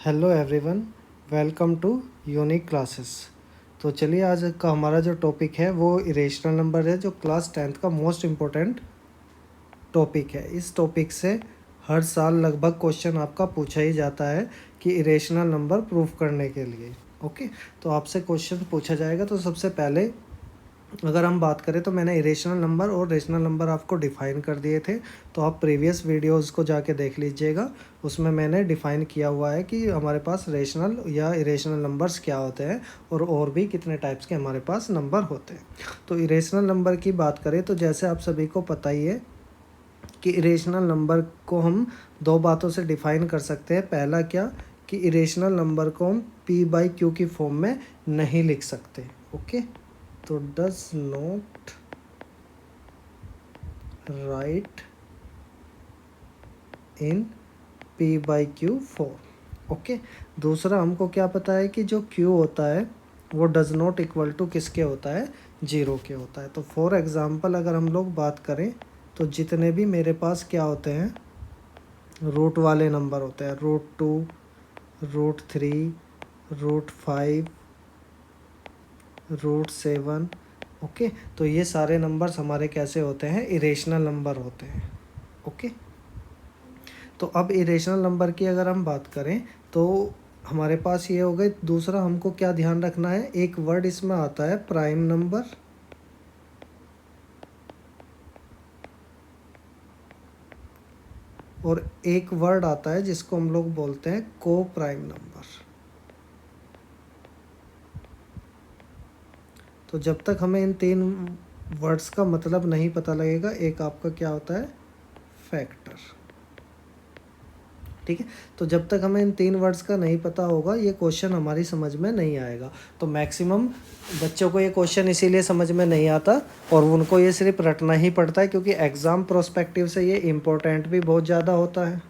Hello everyone, welcome to unique classes. तो चलिए, आज का हमारा जो टॉपिक है वो इरेशनल नंबर है, जो क्लास 10th का मोस्ट इम्पोर्टेंट टॉपिक है। इस टॉपिक से हर साल लगभग क्वेश्चन आपका पूछा ही जाता है कि इरेशनल नंबर प्रूफ करने के लिए। ओके, तो आपसे क्वेश्चन पूछा जाएगा। तो सबसे पहले अगर हम बात करें तो मैंने इरेशनल नंबर और रेशनल नंबर आपको डिफ़ाइन कर दिए थे। तो आप प्रीवियस वीडियोस को जाके देख लीजिएगा, उसमें मैंने डिफ़ाइन किया हुआ है कि हमारे पास रेशनल या इरेशनल नंबर्स क्या होते हैं और भी कितने टाइप्स के हमारे पास नंबर होते हैं। तो इरेशनल नंबर की बात करें तो जैसे आप सभी को पता ही है कि इरेशनल नंबर को हम दो बातों से डिफ़ाइन कर सकते हैं। पहला क्या, कि इरेशनल नंबर को हम p/q की फॉर्म में नहीं लिख सकते। ओके, तो does not right in p/q form. Okay, दूसरा हमको क्या पता है कि जो q होता है वो डज नॉट इक्वल टू किसके होता है, 0 के होता है। तो फॉर एग्ज़ाम्पल अगर हम लोग बात करें तो जितने भी मेरे पास क्या होते हैं, रूट वाले नंबर होते हैं, √2, √3, √5, √7। ओके, तो ये सारे नंबर्स हमारे कैसे होते हैं, इरेशनल नंबर होते हैं। ओके, तो अब इरेशनल नंबर की अगर हम बात करें तो हमारे पास ये हो गए। दूसरा हमको क्या ध्यान रखना है, एक वर्ड इसमें आता है प्राइम नंबर, और एक वर्ड आता है जिसको हम लोग बोलते हैं को प्राइम नंबर। तो जब तक हमें इन तीन वर्ड्स का मतलब नहीं पता लगेगा, एक आपका क्या होता है, फैक्टर। ठीक है, तो जब तक हमें इन तीन वर्ड्स का नहीं पता होगा ये क्वेश्चन हमारी समझ में नहीं आएगा। तो मैक्सिमम बच्चों को ये क्वेश्चन इसीलिए समझ में नहीं आता और उनको ये सिर्फ रटना ही पड़ता है, क्योंकि एग्ज़ाम प्रोस्पेक्टिव से ये इम्पोर्टेंट भी बहुत ज़्यादा होता है,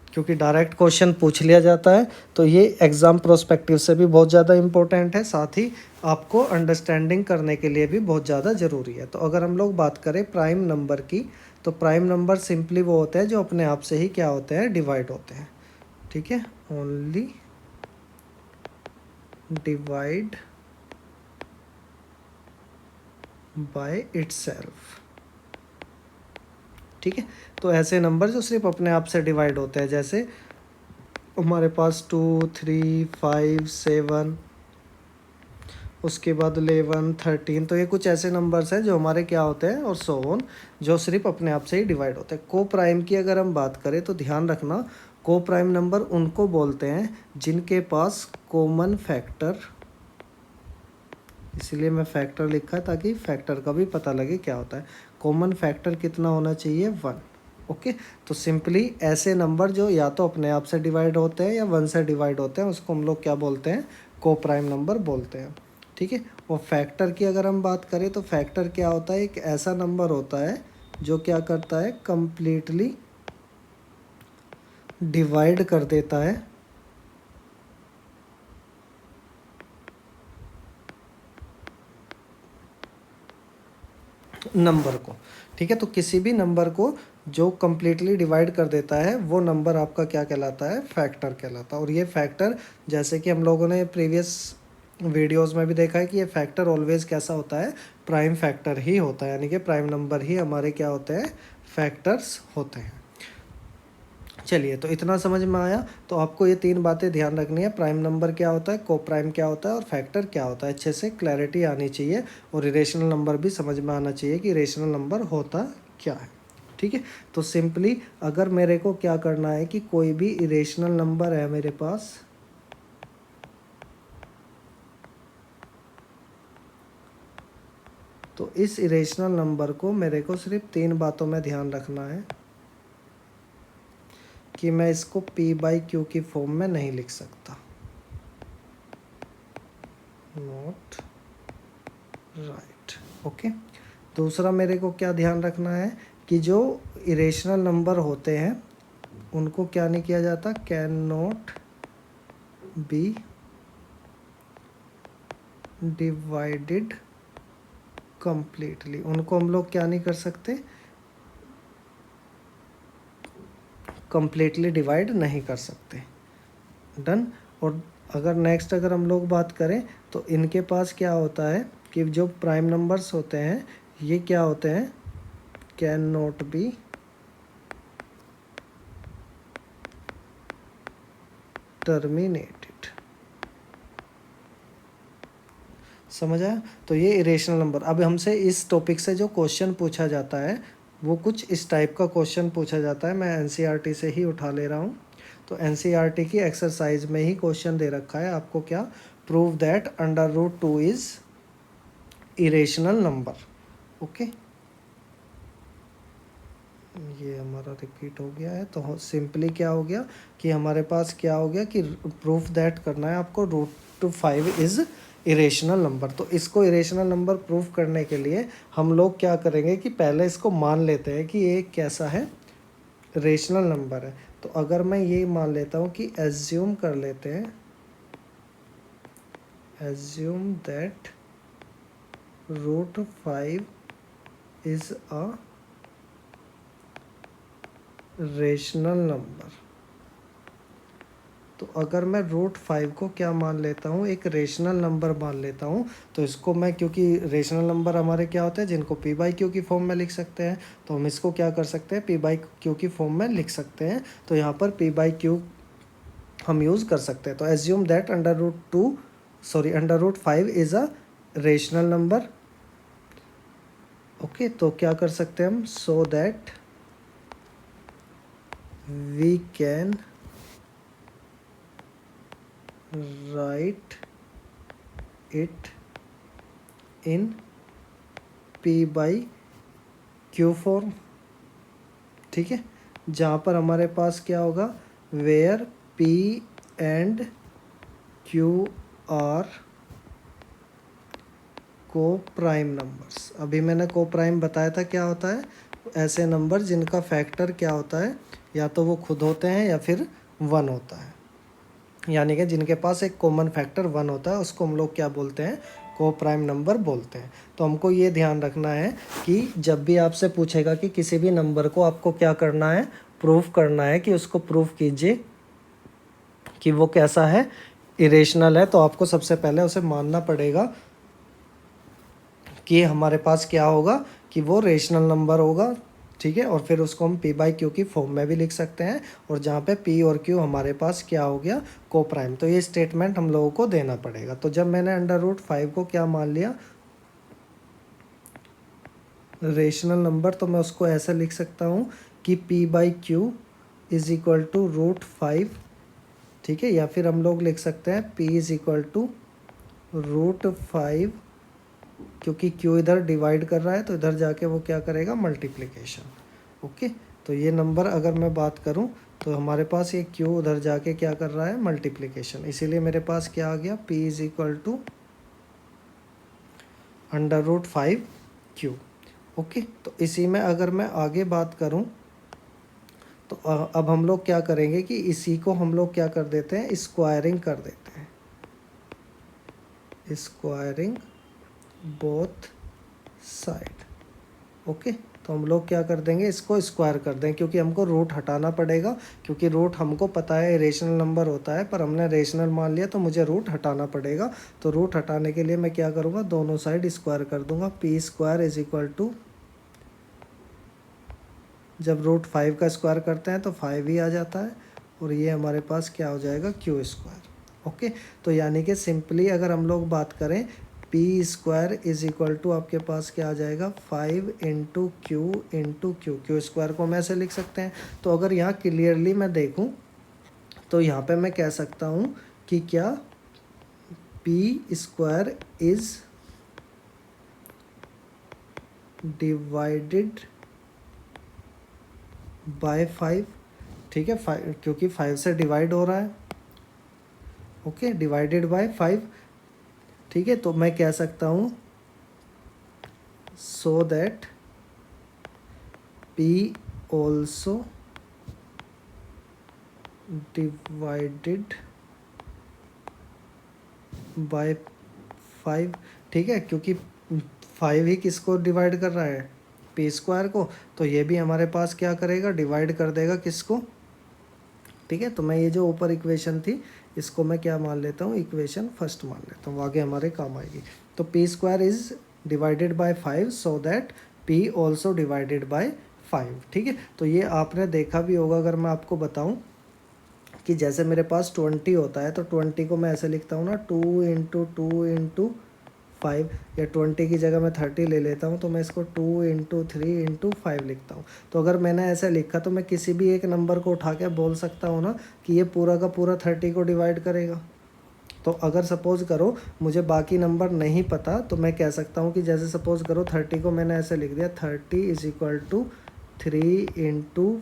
क्योंकि डायरेक्ट क्वेश्चन पूछ लिया जाता है। तो ये एग्ज़ाम प्रोस्पेक्टिव से भी बहुत ज़्यादा इम्पोर्टेंट है, साथ ही आपको अंडरस्टैंडिंग करने के लिए भी बहुत ज़्यादा ज़रूरी है। तो अगर हम लोग बात करें प्राइम नंबर की, तो प्राइम नंबर सिंपली वो होते हैं जो अपने आप से ही क्या होते हैं, डिवाइड होते हैं। ठीक है, ओनली डिवाइड बाय इटसेल्फ। ठीक है, तो ऐसे नंबर जो सिर्फ अपने आप से डिवाइड होते हैं, जैसे हमारे पास 2, 3, 5, 7, उसके बाद 11, 13। तो ये कुछ ऐसे नंबर्स हैं जो हमारे क्या होते हैं, और सो ऑन, जो सिर्फ अपने आप से ही डिवाइड होते हैं। को प्राइम की अगर हम बात करें तो ध्यान रखना, को प्राइम नंबर उनको बोलते हैं जिनके पास कॉमन फैक्टर, इसीलिए मैं फैक्टर लिखा है ताकि फैक्टर का भी पता लगे क्या होता है। कॉमन फैक्टर कितना होना चाहिए, 1। ओके, तो सिंपली ऐसे नंबर जो या तो अपने आप से डिवाइड होते हैं या 1 से डिवाइड होते हैं, उसको हम लोग क्या बोलते हैं, को प्राइम नंबर बोलते हैं। ठीक है, और फैक्टर की अगर हम बात करें तो फैक्टर क्या होता है, एक ऐसा नंबर होता है जो क्या करता है, कंप्लीटली डिवाइड कर देता है नंबर को। ठीक है, तो किसी भी नंबर को जो कम्प्लीटली डिवाइड कर देता है वो नंबर आपका क्या कहलाता है, फैक्टर कहलाता है। और ये फैक्टर, जैसे कि हम लोगों ने प्रीवियस वीडियोस में भी देखा है कि ये फैक्टर ऑलवेज कैसा होता है, प्राइम फैक्टर ही होता है, यानी कि प्राइम नंबर ही हमारे क्या होते हैं, फैक्टर्स होते हैं। चलिए, तो इतना समझ में आया। तो आपको ये तीन बातें ध्यान रखनी है, प्राइम नंबर क्या होता है, को प्राइम क्या होता है, और फैक्टर क्या होता है। अच्छे से क्लैरिटी आनी चाहिए, और इरेशनल नंबर भी समझ में आना चाहिए कि इरेशनल नंबर होता क्या है। ठीक है, तो सिंपली अगर मेरे को क्या करना है कि कोई भी इरेशनल नंबर है मेरे पास, तो इस इरेशनल नंबर को मेरे को सिर्फ तीन बातों में ध्यान रखना है कि मैं इसको p/q की फॉर्म में नहीं लिख सकता, नॉट राइट। ओके, दूसरा मेरे को क्या ध्यान रखना है कि जो इरेशनल नंबर होते हैं उनको क्या नहीं किया जाता, can not be divided completely, उनको हम लोग क्या नहीं कर सकते, कंप्लीटली डिवाइड नहीं कर सकते। डन। और अगर हम लोग बात करें तो इनके पास क्या होता है कि जो प्राइम नंबर्स होते हैं ये क्या होते हैं, कैन नॉट बी टर्मिनेटेड। समझ आया? तो ये इरेशनल नंबर। अब हमसे इस टॉपिक से जो क्वेश्चन पूछा जाता है वो कुछ इस टाइप का क्वेश्चन पूछा जाता है। मैं एनसीईआरटी से ही उठा ले रहा हूँ। तो एनसीईआरटी की एक्सरसाइज में ही क्वेश्चन दे रखा है आपको, क्या, prove that under root 2 is irrational number. Okay, ये हमारा रिपीट हो गया है। तो सिंपली क्या हो गया कि हमारे पास क्या हो गया कि प्रूफ दैट करना है आपको रूट 5 इज़ इरेशनल नंबर। तो इसको इरेशनल नंबर प्रूफ करने के लिए हम लोग क्या करेंगे कि पहले इसको मान लेते हैं कि ये कैसा है, रेशनल नंबर है। तो अगर मैं ये मान लेता हूँ कि एज्यूम कर लेते हैं, assume that root 5 is a rational number. तो अगर मैं रूट 5 को क्या मान लेता हूँ, एक रेशनल नंबर मान लेता हूँ, तो इसको मैं, क्योंकि रेशनल नंबर हमारे क्या होते हैं जिनको पी बाई क्यू की फॉर्म में लिख सकते हैं, तो हम इसको क्या कर सकते हैं, पी बाई क्यू की फॉर्म में लिख सकते हैं। तो यहाँ पर पी बाई क्यू हम यूज़ कर सकते हैं। तो assume that under root 5 is a rational number. Okay, तो क्या कर सकते हैं हम, so that we can write it in p by q form. ठीक है, जहाँ पर हमारे पास क्या होगा, where p and q are coprime numbers. अभी मैंने को प्राइम बताया था क्या होता है, ऐसे नंबर जिनका फैक्टर क्या होता है, या तो वो खुद होते हैं या फिर 1 होता है, यानी कि जिनके पास एक कॉमन फैक्टर 1 होता है उसको हम लोग क्या बोलते हैं, को प्राइम नंबर बोलते हैं। तो हमको ये ध्यान रखना है कि जब भी आपसे पूछेगा कि किसी भी नंबर को आपको क्या करना है, प्रूफ करना है, कि उसको प्रूफ कीजिए कि वो कैसा है, इरेशनल है, तो आपको सबसे पहले उसे मानना पड़ेगा कि हमारे पास क्या होगा कि वो रेशनल नंबर होगा। ठीक है, और फिर उसको हम पी बाई क्यू की फॉर्म में भी लिख सकते हैं, और जहाँ पे पी और क्यू हमारे पास क्या हो गया, को प्राइम। तो ये स्टेटमेंट हम लोगों को देना पड़ेगा। तो जब मैंने अंडर रूट 5 को क्या मान लिया, रेशनल नंबर, तो मैं उसको ऐसे लिख सकता हूँ कि p by q is equal to root 5। ठीक है, या फिर हम लोग लिख सकते हैं p is equal to root 5, क्योंकि क्यू इधर डिवाइड कर रहा है तो इधर जाके वो क्या करेगा, मल्टीप्लिकेशन। ओके, तो ये नंबर अगर मैं बात करूं तो हमारे पास ये क्यू उधर जाके क्या कर रहा है, मल्टीप्लिकेशन। इसीलिए मेरे पास क्या आ गया, p is equal to under root 5 q. Okay, तो इसी में अगर मैं आगे बात करूं तो अब हम लोग क्या करेंगे कि इसी को हम लोग क्या कर देते हैं, स्क्वायरिंग कर देते हैं, स्क्वायरिंग बोथ साइड। ओके, तो हम लोग क्या कर देंगे, इसको स्क्वायर कर दें, क्योंकि हमको रूट हटाना पड़ेगा, क्योंकि रूट हमको पता है रेशनल नंबर होता है, पर हमने रेशनल मान लिया तो मुझे रूट हटाना पड़ेगा। तो रूट हटाने के लिए मैं क्या करूँगा, दोनों साइड स्क्वायर कर दूंगा। P square is equal to, जब रूट 5 का स्क्वायर करते हैं तो 5 ही आ जाता है, और ये हमारे पास क्या हो जाएगा, क्यू स्क्वायर। ओके, तो यानी कि सिंपली अगर हम लोग बात करें, p square is equal to आपके पास क्या आ जाएगा, 5 into q into q. Q square को हम ऐसे लिख सकते हैं। तो अगर यहाँ क्लियरली मैं देखूँ तो यहाँ पे मैं कह सकता हूँ कि क्या, P square is divided by 5। ठीक है, 5 क्योंकि 5 से डिवाइड हो रहा है। Okay, divided by 5। ठीक है, तो मैं कह सकता हूँ so that P also divided by 5। ठीक है, क्योंकि 5 ही किसको डिवाइड कर रहा है, पी स्क्वायर को, तो ये भी हमारे पास क्या करेगा, डिवाइड कर देगा किसको, ठीक है। तो मैं ये जो ऊपर इक्वेशन थी इसको मैं क्या मान लेता हूँ, इक्वेशन फर्स्ट मान लेता हूँ, आगे हमारे काम आएगी। तो p square is divided by 5 so that P also divided by 5। ठीक है। तो ये आपने देखा भी होगा, अगर मैं आपको बताऊं कि जैसे मेरे पास 20 होता है तो 20 को मैं ऐसे लिखता हूँ ना, 2 × 2 × 5, या 20 की जगह मैं 30 ले लेता हूँ तो मैं इसको 2 × 3 × 5 लिखता हूँ। तो अगर मैंने ऐसे लिखा तो मैं किसी भी एक नंबर को उठा के बोल सकता हूँ ना कि ये पूरा का पूरा 30 को डिवाइड करेगा। तो अगर सपोज़ करो मुझे बाकी नंबर नहीं पता तो मैं कह सकता हूँ कि जैसे सपोज़ करो 30 को मैंने ऐसे लिख दिया, 30 = 3 ×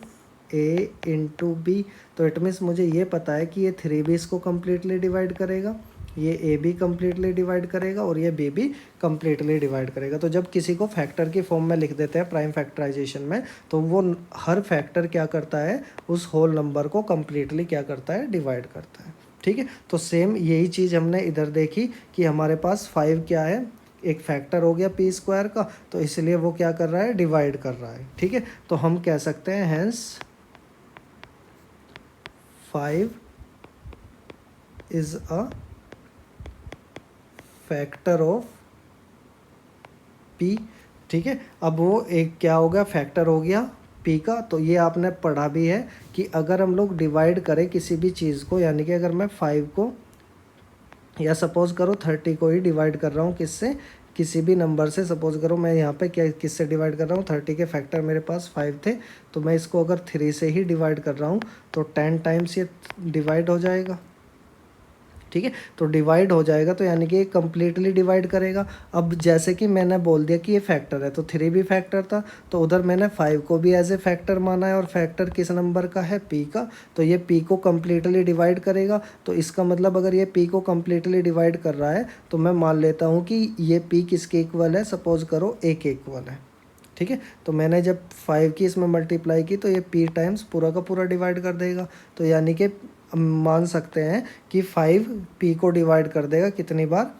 A × B। तो इट मीन्स मुझे ये पता है कि ये 3 भी इसको कम्प्लीटली डिवाइड करेगा, ये ए भी कम्प्लीटली डिवाइड करेगा और ये बी भी कम्प्लीटली डिवाइड करेगा। तो जब किसी को फैक्टर की फॉर्म में लिख देते हैं प्राइम फैक्टराइजेशन में, तो वो हर फैक्टर क्या करता है, उस होल नंबर को कम्प्लीटली क्या करता है, डिवाइड करता है। ठीक है। तो सेम यही चीज़ हमने इधर देखी कि हमारे पास 5 क्या है, एक फैक्टर हो गया पी स्क्वायर का, तो इसलिए वो क्या कर रहा है, डिवाइड कर रहा है। ठीक है। तो हम कह सकते हैं hence 5 is a factor of p. ठीक है। अब वो एक क्या हो गया, फैक्टर हो गया पी का। तो ये आपने पढ़ा भी है कि अगर हम लोग डिवाइड करें किसी भी चीज़ को, यानी कि अगर मैं 5 को या सपोज़ करो 30 को ही डिवाइड कर रहा हूँ किससे, किसी भी नंबर से, सपोज़ करो मैं यहाँ पे क्या किससे डिवाइड कर रहा हूँ, 30 के फैक्टर मेरे पास 5 थे, तो मैं इसको अगर 3 से ही डिवाइड कर रहा हूँ तो 10 टाइम्स ये डिवाइड हो जाएगा। ठीक है। तो डिवाइड हो जाएगा तो यानी कि कम्प्लीटली डिवाइड करेगा। अब जैसे कि मैंने बोल दिया कि ये फैक्टर है तो 3 भी फैक्टर था, तो उधर मैंने 5 को भी एज ए फैक्टर माना है, और फैक्टर किस नंबर का है, पी का। तो ये पी को कम्प्लीटली डिवाइड करेगा। तो इसका मतलब अगर ये पी को कम्प्लीटली डिवाइड कर रहा है तो मैं मान लेता हूँ कि ये पी किसके इक्वल है, सपोज़ करो ए के इक्वल है। ठीक है। तो मैंने जब 5 की इसमें मल्टीप्लाई की तो ये p टाइम्स पूरा का पूरा डिवाइड कर देगा। तो यानी कि मान सकते हैं कि 5 p को डिवाइड कर देगा कितनी बार,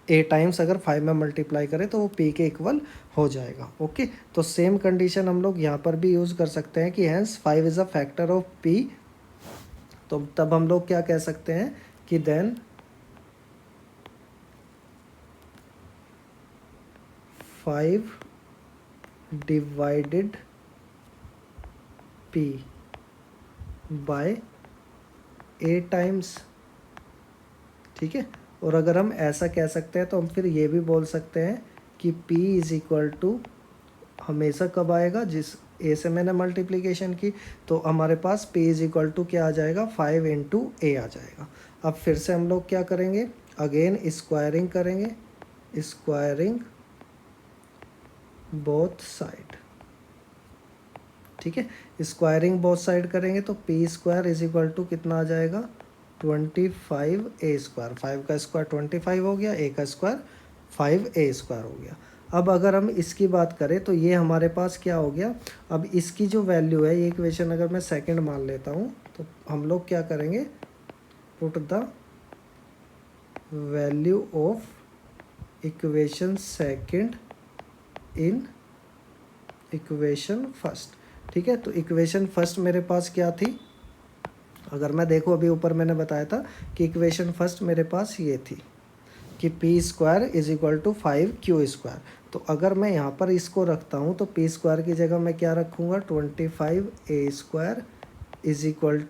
a टाइम्स। अगर 5 में मल्टीप्लाई करें तो वो p के इक्वल हो जाएगा। ओके। तो सेम कंडीशन हम लोग यहाँ पर भी यूज़ कर सकते हैं कि hence 5 is a factor of p। तो तब हम लोग क्या कह सकते हैं कि then 5 divided p by a times. ठीक है। और अगर हम ऐसा कह सकते हैं तो हम फिर ये भी बोल सकते हैं कि p = हमेशा कब आएगा, जिस a से मैंने मल्टीप्लिकेशन की, तो हमारे पास p = क्या आ जाएगा, 5 × a आ जाएगा। अब फिर से हम लोग क्या करेंगे, अगेन स्क्वायरिंग करेंगे, स्क्वायरिंग बोथ साइड। ठीक है। स्क्वायरिंग बोथ साइड करेंगे तो p² = कितना आ जाएगा, 25a²। 5 का स्क्वायर 25 हो गया, a का स्क्वायर 5a² हो गया। अब अगर हम इसकी बात करें तो ये हमारे पास क्या हो गया, अब इसकी जो वैल्यू है, ये इक्वेशन अगर मैं सेकंड मान लेता हूँ तो हम लोग क्या करेंगे, put the value of equation second in equation first. ठीक है। तो इक्वेशन फर्स्ट मेरे पास क्या थी, अगर मैं देखूँ अभी ऊपर मैंने बताया था कि इक्वेशन फर्स्ट मेरे पास ये थी कि p² = 5q²। तो अगर मैं यहाँ पर इसको रखता हूँ तो p² की जगह मैं क्या रखूँगा, 25a²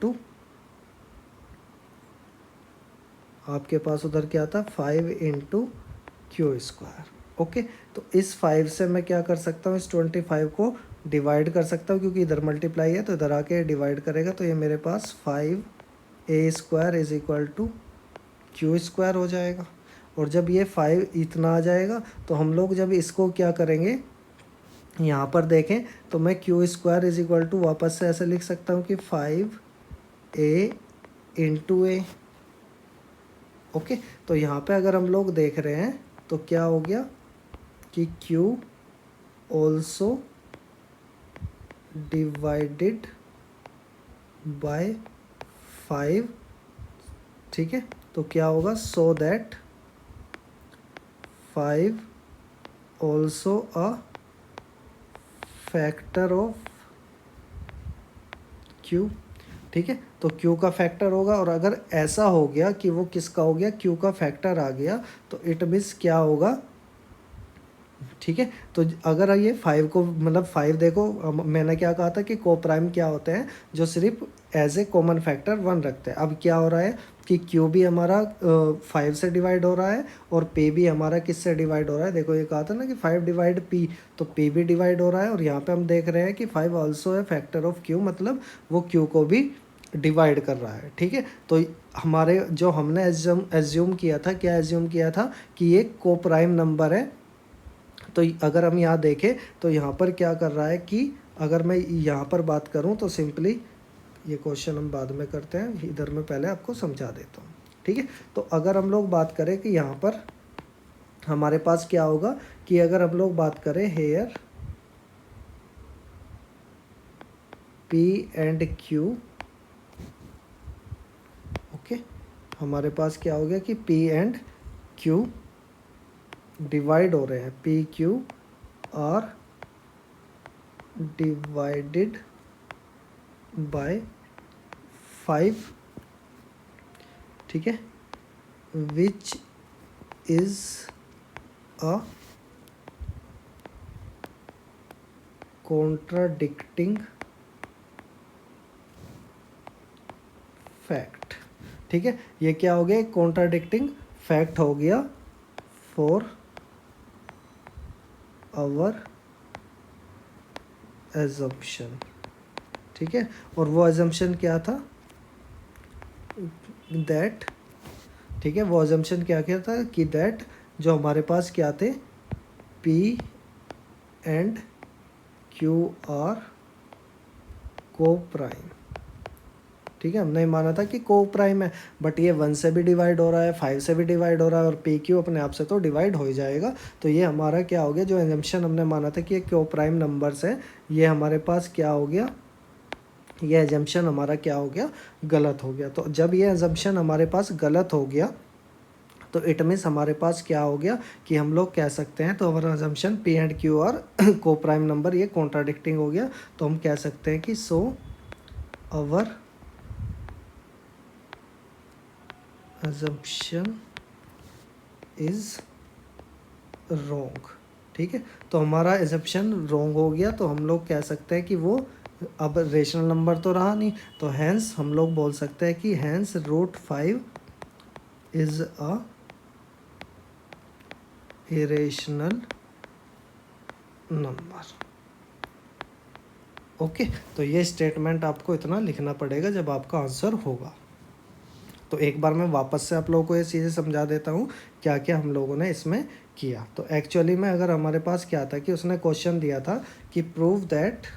= आपके पास उधर क्या था, 5 × q²। ओके। तो इस 5 से मैं क्या कर सकता हूँ, इस 25 को डिवाइड कर सकता हूँ, क्योंकि इधर मल्टीप्लाई है तो इधर आके डिवाइड करेगा, तो ये मेरे पास 5a² = q² हो जाएगा। और जब ये 5 इतना आ जाएगा तो हम लोग जब इसको क्या करेंगे, यहाँ पर देखें तो मैं q² = वापस से ऐसे लिख सकता हूँ कि 5a × a। ओके। तो यहाँ पे अगर हम लोग देख रहे हैं तो क्या हो गया कि q ऑल्सो डिवाइडेड बाय 5। ठीक है। तो क्या होगा, so that 5 also a factor of q। ठीक है। तो क्यू का फैक्टर होगा। और अगर ऐसा हो गया कि वो किसका हो गया, क्यू का फैक्टर आ गया, तो इट मीन्स क्या होगा, ठीक है। तो अगर ये 5 को मतलब 5 देखो, मैंने क्या कहा था कि को प्राइम क्या होते हैं, जो सिर्फ एज ए कॉमन फैक्टर 1 रखते हैं। अब क्या हो रहा है कि क्यू भी हमारा 5 से डिवाइड हो रहा है और पी भी हमारा किससे डिवाइड हो रहा है। देखो ये कहा था ना कि 5 डिवाइड पी, तो पी भी डिवाइड हो रहा है। और यहाँ पे हम देख रहे हैं कि 5 ऑल्सो है फैक्टर ऑफ क्यू, मतलब वो क्यू को भी डिवाइड कर रहा है, ठीक है। तो हमारे जो हमने एज्यूम किया था, क्या एज्यूम किया था कि ये को प्राइम नंबर है। तो अगर हम यहाँ देखें तो यहाँ पर क्या कर रहा है कि अगर मैं यहाँ पर बात करूँ तो सिंपली, ये क्वेश्चन हम बाद में करते हैं, इधर मैं पहले आपको समझा देता हूँ, ठीक है। तो अगर हम लोग बात करें कि यहाँ पर हमारे पास क्या होगा कि अगर हम लोग बात करें here p and q, okay, हमारे पास क्या हो गया कि पी एंड क्यू डिवाइड हो रहे हैं, P Q R divided by 5, ठीक है, which is a contradicting fact, ठीक है। ये क्या हो गया, कॉन्ट्राडिक्टिंग फैक्ट हो गया फॉर आवर एजम्पशन, ठीक है। और वो एजम्पशन क्या था, दैट, ठीक है, वो एजम्पशन क्या क्या था कि दैट जो हमारे पास क्या थे, पी एंड क्यू आर को प्राइम, ठीक है। हमने माना था कि को प्राइम है, बट ये 1 से भी डिवाइड हो रहा है, 5 से भी डिवाइड हो रहा है, और पी क्यू अपने आप से तो डिवाइड हो ही जाएगा। तो ये हमारा क्या हो गया, जो एजम्पशन हमने माना था कि ये को प्राइम नंबर्स है, ये हमारे पास क्या हो गया, ये एजम्पशन हमारा क्या हो गया, गलत हो गया। तो जब ये एजम्पशन हमारे पास गलत हो गया तो इट मीन्स हमारे पास क्या हो गया कि हम लोग कह सकते हैं, तो हमारा अजम्पशन पी एंड क्यू और को प्राइम नंबर ये कॉन्ट्राडिक्टिंग हो गया। तो हम कह सकते हैं कि सो अवर assumption इज रॉन्ग, ठीक है। तो हमारा एजम्पशन रॉन्ग हो गया, तो हम लोग कह सकते हैं कि वो अब रेशनल नंबर तो रहा नहीं, तो हैंस हम लोग बोल सकते हैं कि hence √5 is a irrational number, okay. तो ये स्टेटमेंट आपको इतना लिखना पड़ेगा जब आपका आंसर होगा। तो एक बार मैं वापस से आप लोगों को ये चीज़ें समझा देता हूँ क्या क्या हम लोगों ने इसमें किया। तो एक्चुअली में अगर हमारे पास क्या था कि उसने क्वेश्चन दिया था कि prove that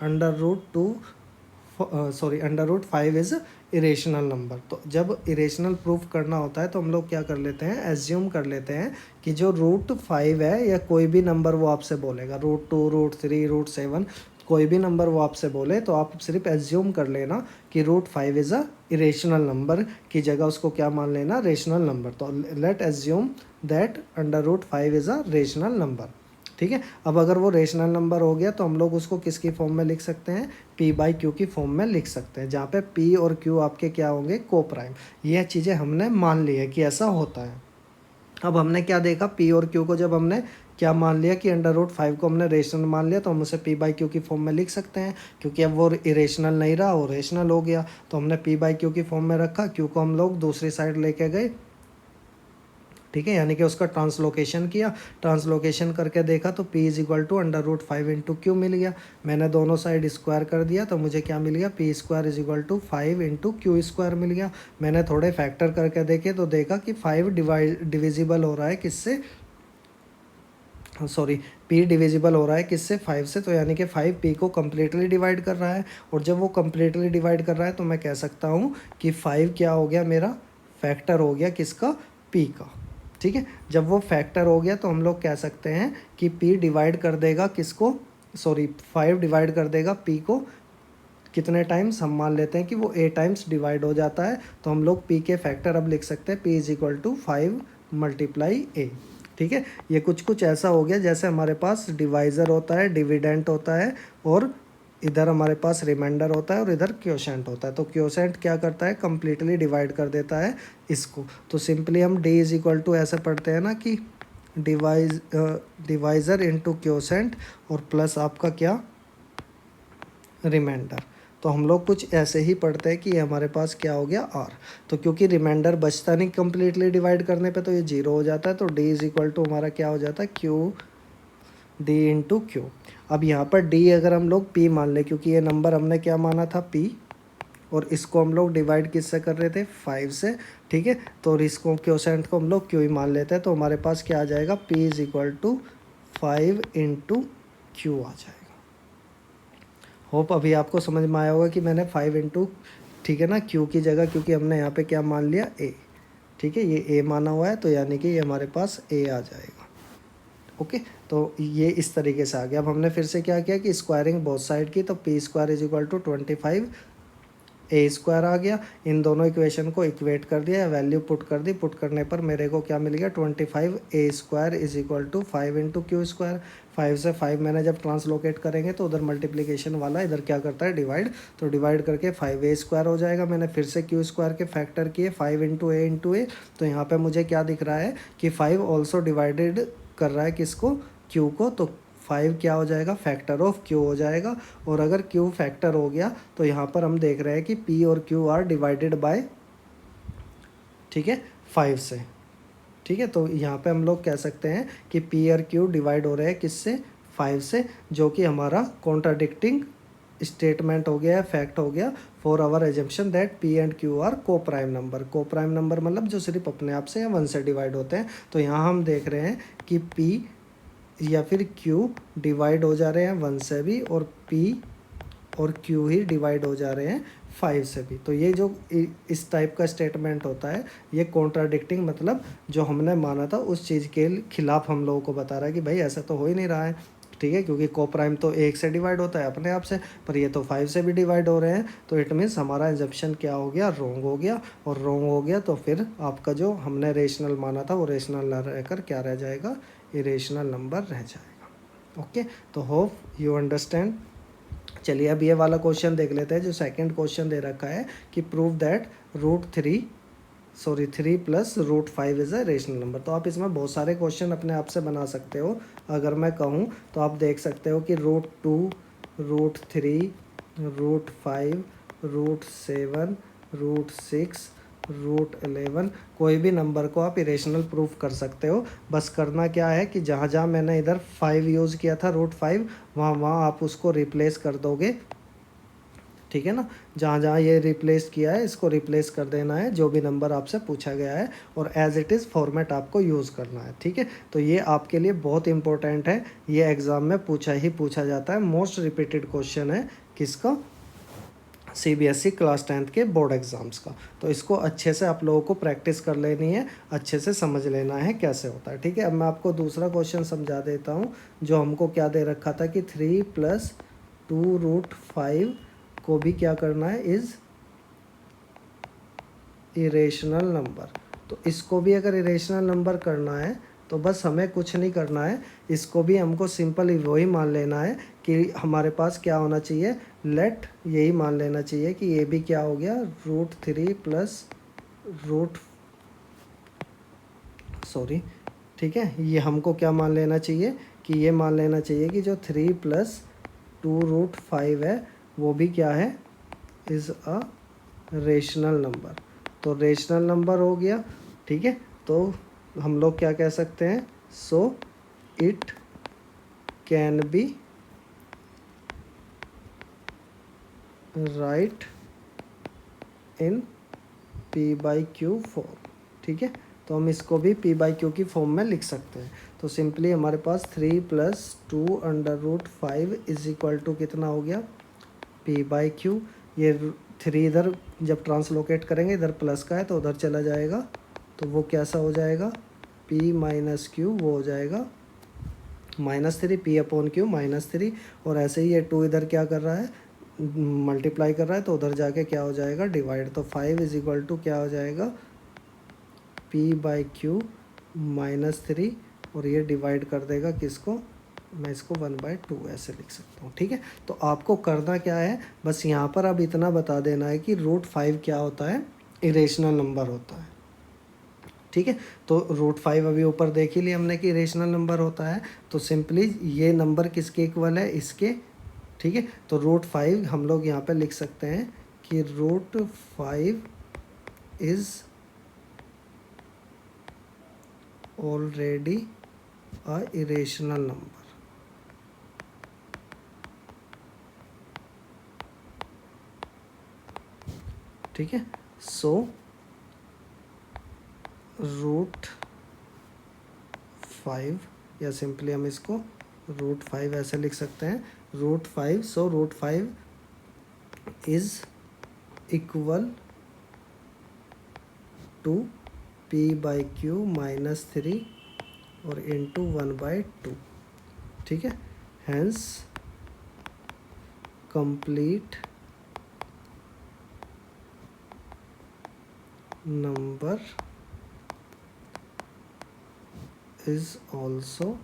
√5 is irrational number. तो जब इरेशनल प्रूफ करना होता है तो हम लोग क्या कर लेते हैं, एज्यूम कर लेते हैं कि जो √5 है या कोई भी नंबर वो आपसे बोलेगा, √2 √3 √7, कोई भी नंबर वो आपसे बोले तो आप सिर्फ एज्यूम कर लेना कि √5 इज़ अ इरेशनल नंबर की जगह उसको क्या मान लेना, रेशनल नंबर। तो late assume that √5 is a rational number, ठीक है। अब अगर वो रेशनल नंबर हो गया तो हम लोग उसको किसकी फॉर्म में लिख सकते हैं, p/q की फॉर्म में लिख सकते हैं, जहाँ पे p और q आपके क्या होंगे, को प्राइम। यह चीज़ें हमने मान ली है कि ऐसा होता है। अब हमने क्या देखा, p और q को जब हमने क्या मान लिया कि √5 को हमने रेशनल मान लिया, तो हम उसे p/q की फॉर्म में लिख सकते हैं, क्योंकि अब वो इरेशनल नहीं रहा, वो रेशनल हो गया। तो हमने p/q की फॉर्म में रखा, q को हम लोग दूसरी साइड लेके गए, ठीक है, यानी कि उसका ट्रांसलोकेशन किया। ट्रांसलोकेशन करके देखा तो p is equal to √5 into q मिल गया। मैंने दोनों साइड स्क्वायर कर दिया तो मुझे क्या मिल गया, p² is equal to 5 into q मिल गया। मैंने थोड़े फैक्टर करके देखे तो देखा कि 5 डिविजिबल हो रहा है किससे, सॉरी, p डिविजिबल हो रहा है किससे, 5 से। तो यानी कि 5 p को कम्प्लीटली डिवाइड कर रहा है, और जब वो कम्प्लीटली डिवाइड कर रहा है तो मैं कह सकता हूँ कि 5 क्या हो गया, मेरा फैक्टर हो गया किसका, p का, ठीक है। जब वो फैक्टर हो गया तो हम लोग कह सकते हैं कि p डिवाइड कर देगा किसको, सॉरी 5 डिवाइड कर देगा p को कितने टाइम्स, हम मान लेते हैं कि वो a टाइम्स डिवाइड हो जाता है। तो हम लोग p के फैक्टर अब लिख सकते हैं, p is equal to 5 multiply a, ठीक है। ये कुछ ऐसा हो गया जैसे हमारे पास डिवाइज़र होता है, डिविडेंट होता है और इधर हमारे पास रिमाइंडर होता है और इधर क्वोशेंट होता है। तो क्वोशेंट क्या करता है, कम्प्लीटली डिवाइड कर देता है इसको। तो सिंपली हम d इज इक्वल टू ऐसे पढ़ते हैं ना कि डिवाइज़र इनटू क्वोशेंट और प्लस आपका क्या, रिमाइंडर। तो हम लोग कुछ ऐसे ही पढ़ते हैं कि ये हमारे पास क्या हो गया r। तो क्योंकि रिमाइंडर बचता नहीं कम्प्लीटली डिवाइड करने पे, तो ये 0 हो जाता है। तो d इज इक्वल टू हमारा क्या हो जाता है, q d इंटू क्यू। अब यहाँ पर d अगर हम लोग p मान लें, क्योंकि ये नंबर हमने क्या माना था, p, और इसको हम लोग डिवाइड किससे कर रहे थे, 5 से, ठीक है। तो और इसको क्वोशेंट को हम लोग q ही मान लेते हैं। तो हमारे पास क्या आ जाएगा, p is equal to 5 into q आ जाएगा। होप अभी आपको समझ में आया होगा कि मैंने 5 इंटू, ठीक है ना, क्यू की जगह, क्योंकि हमने यहाँ पे क्या मान लिया, a, ठीक है, ये a माना हुआ है, तो यानी कि ये हमारे पास a आ जाएगा। ओके, तो ये इस तरीके से आ गया। अब हमने फिर से क्या किया कि स्क्वायरिंग बोथ साइड की, तो p square is equal to 25 a square आ गया। इन दोनों इक्वेशन को इक्वेट कर दिया, वैल्यू पुट कर दी। पुट करने पर मेरे को क्या मिल गया, 25 a square is equal to 5 into q square. 5 से 5 मैंने जब ट्रांसलोकेट करेंगे तो उधर मल्टीप्लिकेशन वाला, इधर क्या करता है, डिवाइड। तो डिवाइड करके 5 ए स्क्वायर हो जाएगा। मैंने फिर से क्यू स्क्वायर के फैक्टर किए, 5 इंटू ए। तो यहाँ पर मुझे क्या दिख रहा है कि 5 ऑल्सो डिवाइडेड कर रहा है किसको, क्यू को। तो 5 क्या हो जाएगा, फैक्टर ऑफ क्यू हो जाएगा। और अगर क्यू फैक्टर हो गया तो यहाँ पर हम देख रहे हैं कि p और q आर डिवाइडेड बाय, ठीक है, 5 से, ठीक है। तो यहाँ पे हम लोग कह सकते हैं कि p और q डिवाइड हो रहे हैं किससे, 5 से, जो कि हमारा कॉन्ट्राडिक्टिंग स्टेटमेंट हो गया है, फैक्ट हो गया for our assumption that p and q are coprime number. Coprime number मतलब जो सिर्फ अपने आप से या 1 से डिवाइड होते हैं। तो यहाँ हम देख रहे हैं कि p या फिर q डिवाइड हो जा रहे हैं 1 से भी, और p और q ही डिवाइड हो जा रहे हैं 5 से भी। तो ये जो इस टाइप का स्टेटमेंट होता है, ये कॉन्ट्राडिक्टिंग मतलब जो हमने माना था उस चीज़ के खिलाफ हम लोगों को बता रहा है कि भाई ऐसा तो हो ही नहीं रहा है, ठीक है। क्योंकि को प्राइम तो 1 से डिवाइड होता है अपने आप से, पर ये तो 5 से भी डिवाइड हो रहे हैं। तो इट मीन्स हमारा एजम्पशन क्या हो गया, रॉन्ग हो गया। और रॉन्ग हो गया तो फिर आपका जो हमने रेशनल माना था वो रेशनल ना रहकर क्या रह जाएगा, इरेशनल नंबर रह जाएगा। ओके, तो होप यू अंडरस्टैंड। चलिए अब ये वाला क्वेश्चन देख लेते हैं, जो सेकंड क्वेश्चन दे रखा है कि prove that three plus root 5 is a rational number. तो आप इसमें बहुत सारे क्वेश्चन अपने आप से बना सकते हो। अगर मैं कहूँ तो आप देख सकते हो कि √2, √3, √5, √7, √6, √11, कोई भी नंबर को आप इरेशनल प्रूफ कर सकते हो। बस करना क्या है कि जहाँ जहाँ मैंने इधर 5 यूज़ किया था, √5, वहाँ आप उसको रिप्लेस कर दोगे, ठीक है ना। जहाँ जहाँ ये रिप्लेस किया है इसको रिप्लेस कर देना है, जो भी नंबर आपसे पूछा गया है, और एज इट इज़ फॉर्मेट आपको यूज़ करना है, ठीक है। तो ये आपके लिए बहुत इंपॉर्टेंट है, ये एग्ज़ाम में पूछा जाता है। मोस्ट रिपीटेड क्वेश्चन है किसका, CBSE क्लास 10th के बोर्ड एग्ज़ाम्स का। तो इसको अच्छे से आप लोगों को प्रैक्टिस कर लेनी है, अच्छे से समझ लेना है कैसे होता है, ठीक है। अब मैं आपको दूसरा क्वेश्चन समझा देता हूँ, जो हमको क्या दे रखा था कि 3 + 2√5 को भी क्या करना है, इज़ इरेशनल नंबर। तो इसको भी अगर इरेशनल नंबर करना है तो बस हमें कुछ नहीं करना है, इसको भी हमको सिंपल वही मान लेना है कि हमारे पास क्या होना चाहिए, लेट यही मान लेना चाहिए कि ये भी क्या हो गया, √3 प्लस ठीक है। ये हमको क्या मान लेना चाहिए कि ये मान लेना चाहिए कि जो 3 + 2√5 है वो भी क्या है, इज़ अ रेशनल नंबर। तो रेशनल नंबर हो गया, ठीक है। तो हम लोग क्या कह सकते हैं, so it can be right in p/q form, ठीक है। तो हम इसको भी p/q की फॉर्म में लिख सकते हैं। तो सिंपली हमारे पास 3 + 2√5 इज इक्वल टू कितना हो गया, p/q। ये 3 इधर जब ट्रांसलोकेट करेंगे, इधर प्लस का है तो उधर चला जाएगा, तो वो कैसा हो जाएगा, p - q, वो हो जाएगा -3, p/q -3। और ऐसे ही ये 2 इधर क्या कर रहा है, मल्टीप्लाई कर रहा है, तो उधर जाके क्या हो जाएगा, डिवाइड। तो 5 इज इक्वल टू क्या हो जाएगा, p/q -3, और ये डिवाइड कर देगा किसको, मैं इसको 1/2 ऐसे लिख सकता हूँ। ठीक है, तो आपको करना क्या है, बस यहाँ पर अब इतना बता देना है कि √5 क्या होता है, इरेशनल नंबर होता है। ठीक है, तो √5 अभी ऊपर देख ही लिया हमने कि इरेशनल नंबर होता है, तो सिंपली ये नंबर किसके इक्वल है, इसके। ठीक है, तो √5 हम लोग यहाँ पे लिख सकते हैं कि √5 is already a irrational number. ठीक है, सो √5 या सिंपली हम इसको √5 ऐसे लिख सकते हैं, √5, सो √5 इज इक्वल टू p/q -3 और इंटू 1/2। ठीक है, hence complete number is also.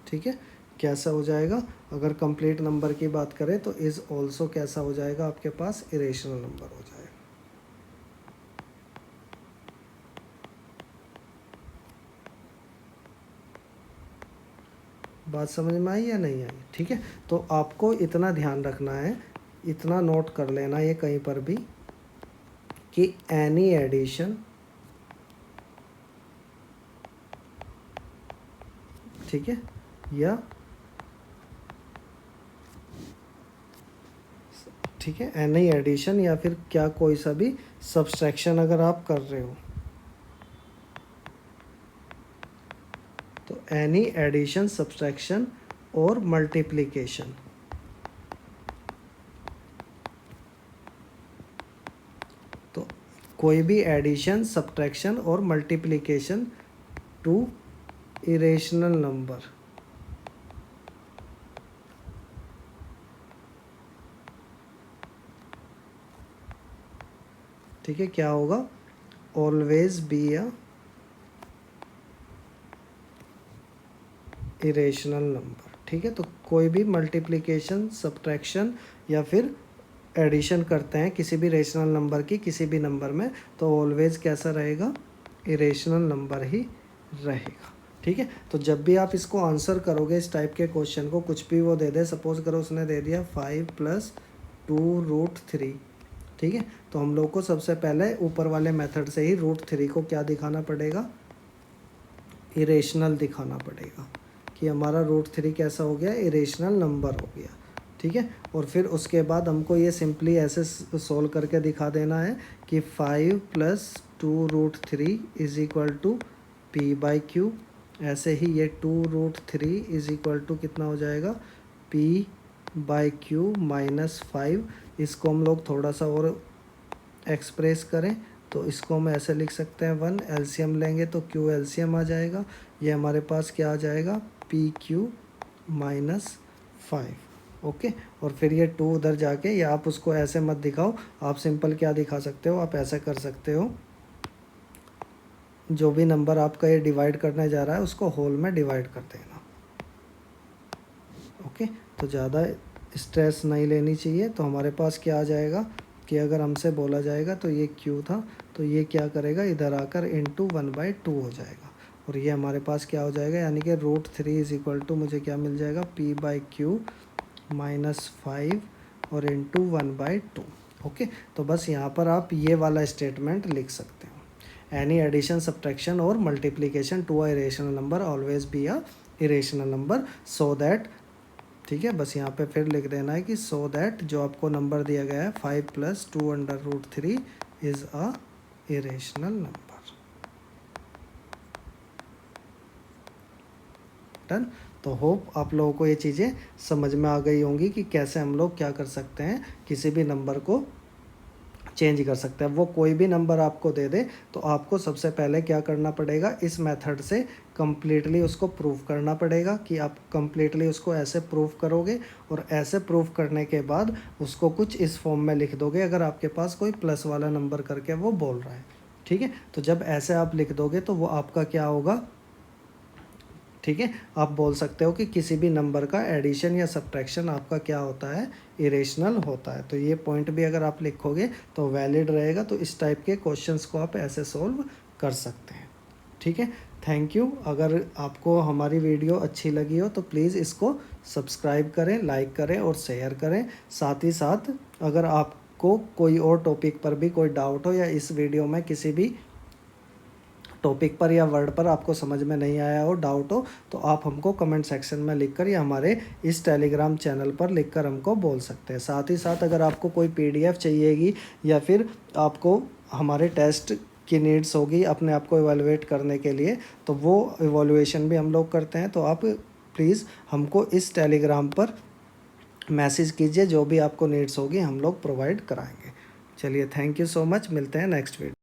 ठीक है, कैसा हो जाएगा, अगर कंप्लीट नंबर की बात करें तो इज ऑल्सो कैसा हो जाएगा, आपके पास इरेशनल नंबर हो जाएगा। बात समझ में आई या नहीं आई? ठीक है, तो आपको इतना ध्यान रखना है, इतना नोट कर लेना ये कहीं पर भी, कि एनी एडिशन, ठीक है, या ठीक है, एनी एडिशन या फिर क्या कोई सा भी सब्सट्रैक्शन अगर आप कर रहे हो, तो एनी एडिशन, सब्सट्रैक्शन और मल्टीप्लिकेशन, तो कोई भी एडिशन, सब्ट्रैक्शन और मल्टीप्लिकेशन टू इरेशनल नंबर, ठीक है, क्या होगा, always be a irrational number. ठीक है, तो कोई भी मल्टीप्लिकेशन, सब्ट्रैक्शन या फिर एडिशन करते हैं किसी भी रेशनल नंबर की किसी भी नंबर में, तो ऑलवेज कैसा रहेगा, इरेशनल नंबर ही रहेगा। ठीक है, तो जब भी आप इसको आंसर करोगे इस टाइप के क्वेश्चन को, कुछ भी वो दे दे, सपोज करो उसने दे दिया 5 + 2√3। ठीक है, तो हम लोग को सबसे पहले ऊपर वाले मेथड से ही √3 को क्या दिखाना पड़ेगा, इरेशनल दिखाना पड़ेगा, कि हमारा √3 कैसा हो गया, इरेशनल नंबर हो गया। ठीक है, और फिर उसके बाद हमको ये सिंपली ऐसे सोल्व करके दिखा देना है कि 5 + 2√3 इज इक्वल टू p/q। ऐसे ही ये 2√3 इज इक्वल टू कितना हो जाएगा, p/q -5। इसको हम लोग थोड़ा सा और एक्सप्रेस करें तो इसको हम ऐसे लिख सकते हैं 1, एलसीएम लेंगे तो q एलसीएम आ जाएगा, ये हमारे पास क्या आ जाएगा, pq -5। ओके, और फिर ये 2 उधर जाके, या आप उसको ऐसे मत दिखाओ, आप सिंपल क्या दिखा सकते हो, आप ऐसा कर सकते हो, जो भी नंबर आपका ये डिवाइड करने जा रहा है उसको होल में डिवाइड कर देना। ओके, तो ज़्यादा स्ट्रेस नहीं लेनी चाहिए। तो हमारे पास क्या आ जाएगा कि अगर हमसे बोला जाएगा तो ये q था, तो ये क्या करेगा, इधर आकर इंटू 1/2 हो जाएगा, और ये हमारे पास क्या हो जाएगा, यानी कि √3 इज इक्वल टू मुझे क्या मिल जाएगा, p/q -5 और इंटू 1/2। ओके, तो बस यहाँ पर आप ये वाला स्टेटमेंट लिख सकते हो, एनी एडिशन, सब्ट्रैक्शन और multiplication to a irrational number always be a irrational number, so that. ठीक है, बस यहाँ पे फिर लिख देना है कि सो दैट जो आपको नंबर दिया गया है 5 + 2√3 is a irrational number. Done. तो होप आप लोगों को ये चीज़ें समझ में आ गई होंगी कि कैसे हम लोग क्या कर सकते हैं, किसी भी नंबर को चेंज कर सकते हैं। वो कोई भी नंबर आपको दे दे तो आपको सबसे पहले क्या करना पड़ेगा, इस मेथड से कम्प्लीटली उसको प्रूव करना पड़ेगा, कि आप कम्प्लीटली उसको ऐसे प्रूव करोगे, और ऐसे प्रूव करने के बाद उसको कुछ इस फॉर्म में लिख दोगे, अगर आपके पास कोई प्लस वाला नंबर करके वो बोल रहा है। ठीक है, तो जब ऐसे आप लिख दोगे तो वो आपका क्या होगा, ठीक है। आप बोल सकते हो कि किसी भी नंबर का एडिशन या सब्ट्रैक्शन आपका क्या होता है, इरेशनल होता है। तो ये पॉइंट भी अगर आप लिखोगे तो वैलिड रहेगा। तो इस टाइप के क्वेश्चंस को आप ऐसे सोल्व कर सकते हैं। ठीक है, थैंक यू। अगर आपको हमारी वीडियो अच्छी लगी हो तो प्लीज़ इसको सब्सक्राइब करें, लाइक करें और शेयर करें। साथ ही साथ अगर आपको कोई और टॉपिक पर भी कोई डाउट हो या इस वीडियो में किसी भी टॉपिक पर या वर्ड पर आपको समझ में नहीं आया हो, डाउट हो, तो आप हमको कमेंट सेक्शन में लिखकर या हमारे इस टेलीग्राम चैनल पर लिखकर हमको बोल सकते हैं। साथ ही साथ अगर आपको कोई पीडीएफ चाहिएगी या फिर आपको हमारे टेस्ट की नीड्स होगी अपने आप को इवैल्यूएट करने के लिए, तो वो इवैल्यूएशन भी हम लोग करते हैं। तो आप प्लीज़ हमको इस टेलीग्राम पर मैसेज कीजिए, जो भी आपको नीड्स होगी हम लोग प्रोवाइड कराएंगे। चलिए, थैंक यू सो मच, मिलते हैं नेक्स्ट वीडियो।